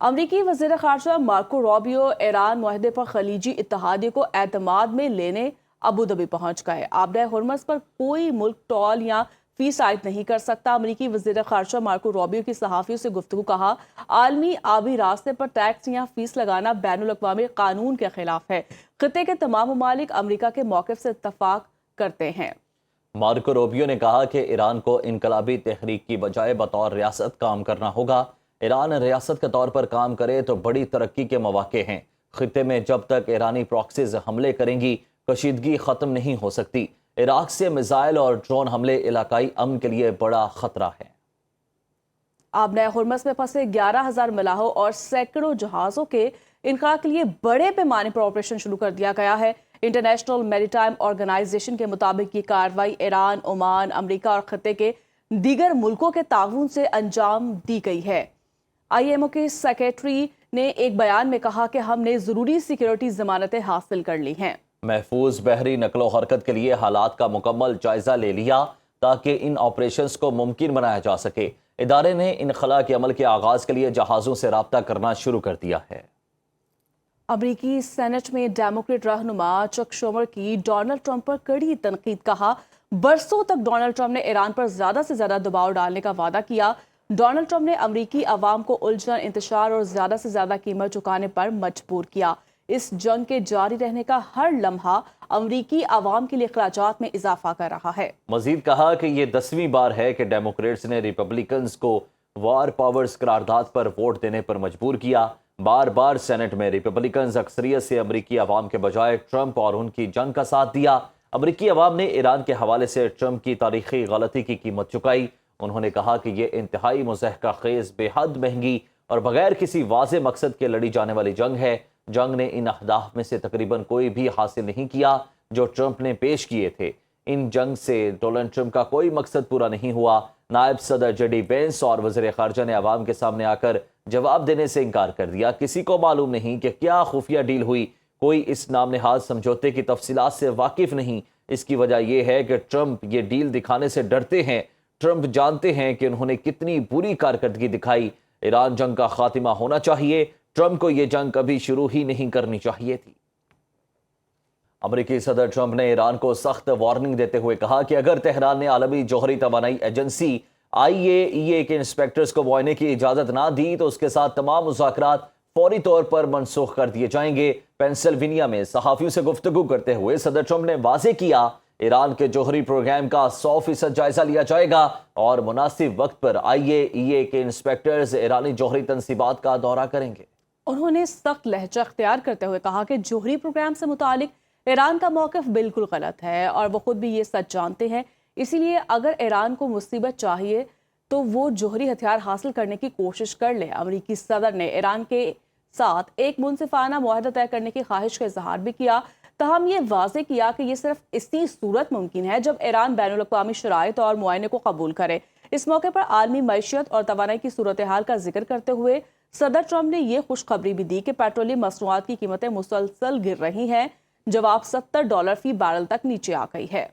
امریکی وزیر خارجہ مارکو روبیو ایران معاہدے پر خلیجی اتحادیے کو اعتماد میں لینے ابوظہبی پہنچ گئے۔ آبدہ ہرمز پر کوئی ملک ٹول یا فیس عائد نہیں کر سکتا۔ امریکی وزیر خارجہ مارکو روبیو کی صحافیوں سے گفتگو کہا، عالمی آبی راستے پر ٹیکس یا فیس لگانا بین الاقوامی قانون کے خلاف ہے۔ خطے کے تمام ممالک امریکہ کے موقف سے اتفاق کرتے ہیں۔ مارکو روبیو نے کہا کہ ایران کو انقلابی تحریک کی بجائے بطور ریاست کام کرنا ہوگا۔ ایران ریاست کے طور پر کام کرے تو بڑی ترقی کے مواقع ہیں۔ خطے میں جب تک ایرانی پراکسیز حملے کریں گی، کشیدگی ختم نہیں ہو سکتی۔ عراق سے میزائل اور ڈرون حملے علاقائی امن کے لیے بڑا خطرہ ہے۔ آبنۂ ہرمز میں پھنسے 11,000 ملاحوں اور سینکڑوں جہازوں کے انخلا کے لیے بڑے پیمانے پر آپریشن شروع کر دیا گیا ہے۔ انٹرنیشنل میری ٹائم آرگنائزیشن کے مطابق یہ کارروائی ایران، عمان، امریکہ اور خطے کے دیگر ملکوں کے تعاون سے انجام دی گئی ہے۔ آئی ایم او کے سیکریٹری نے ایک بیان میں کہا کہ ہم نے ضروری سیکیورٹی ضمانتیں حاصل کر لی ہیں۔ محفوظ بحری نقل و حرکت کے لیے حالات کا مکمل جائزہ لے لیا تاکہ ان آپریشنز کو ممکن بنایا جا سکے۔ ادارے نے انخلا کے عمل کے آغاز کے لیے جہازوں سے رابطہ کرنا شروع کر دیا ہے۔ امریکی سینٹ میں ڈیموکریٹ رہنما چک شومر کی ڈونلڈ ٹرمپ پر کڑی تنقید۔ کہا، برسوں تک ڈونلڈ ٹرمپ نے ایران پر زیادہ سے زیادہ دباؤ ڈالنے کا وعدہ کیا۔ ڈونلڈ ٹرمپ نے امریکی عوام کو الجھن، انتشار اور زیادہ سے زیادہ قیمت چکانے پر مجبور کیا۔ اس جنگ کے جاری رہنے کا ہر لمحہ امریکی عوام کے لیے اخراجات میں اضافہ کر رہا ہے۔ مزید کہا کہ یہ 10ویں بار ہے کہ ڈیموکریٹس نے ریپبلکنز کو وار پاورز قرارداد پر ووٹ دینے پر مجبور کیا۔ بار بار سینٹ میں ریپبلکنز اکثریت سے امریکی عوام کے بجائے ٹرمپ اور ان کی جنگ کا ساتھ دیا۔ امریکی عوام نے ایران کے حوالے سے ٹرمپ کی تاریخی غلطی کی قیمت چکائی۔ انہوں نے کہا کہ یہ انتہائی مضحکہ خیز، بے حد مہنگی اور بغیر کسی واضح مقصد کے لڑی جانے والی جنگ ہے۔ جنگ نے ان اہداف میں سے تقریباً کوئی بھی حاصل نہیں کیا جو ٹرمپ نے پیش کیے تھے۔ ان جنگ سے ڈونلڈ ٹرمپ کا کوئی مقصد پورا نہیں ہوا۔ نائب صدر جے ڈی وینس اور وزیر خارجہ نے عوام کے سامنے آ کر جواب دینے سے انکار کر دیا۔ کسی کو معلوم نہیں کہ کیا خفیہ ڈیل ہوئی۔ کوئی اس نام نہاد سمجھوتے کی تفصیلات سے واقف نہیں۔ اس کی وجہ یہ ہے کہ ٹرمپ یہ ڈیل دکھانے سے ڈرتے ہیں۔ ٹرمپ جانتے ہیں کہ انہوں نے کتنی بری کارکردگی دکھائی۔ ایران جنگ کا خاتمہ ہونا چاہیے۔ ٹرمپ کو یہ جنگ کبھی شروع ہی نہیں کرنی چاہیے تھی۔ امریکی صدر ٹرمپ نے ایران کو سخت وارننگ دیتے ہوئے کہا کہ اگر تہران نے عالمی جوہری توانائی ایجنسی IAEA کے انسپیکٹرز کو معائنے کی اجازت نہ دی تو اس کے ساتھ تمام مذاکرات فوری طور پر منسوخ کر دیے جائیں گے۔ پینسلوینیا میں صحافیوں سے گفتگو کرتے ہوئے صدر ٹرمپ نے واضح کیا، ایران کے جوہری پروگرام کا 100% جائزہ لیا جائے گا اور مناسب وقت پر IAEA کے انسپیکٹرز ایرانی جوہری تنصیبات کا دورہ کریں گے۔ انہوں نے سخت لہجہ اختیار کرتے ہوئے کہا کہ جوہری پروگرام سے متعلق ایران کا موقف بالکل غلط ہے اور وہ خود بھی یہ سچ جانتے ہیں۔ اسی لیے اگر ایران کو مصیبت چاہیے تو وہ جوہری ہتھیار حاصل کرنے کی کوشش کر لے۔ امریکی صدر نے ایران کے ساتھ ایک منصفانہ معاہدہ طے کرنے کی خواہش کا اظہار بھی کیا، تاہم یہ واضح کیا کہ یہ صرف اسی صورت ممکن ہے جب ایران بین الاقوامی شرائط اور معاہدے کو قبول کرے۔ اس موقع پر عالمی معیشت اور توانائی کی صورتحال کا ذکر کرتے ہوئے صدر ٹرمپ نے یہ خوشخبری بھی دی کہ پیٹرولیم مصنوعات کی قیمتیں مسلسل گر رہی ہیں، جب آپ $70 فی بیرل تک نیچے آ گئی ہے۔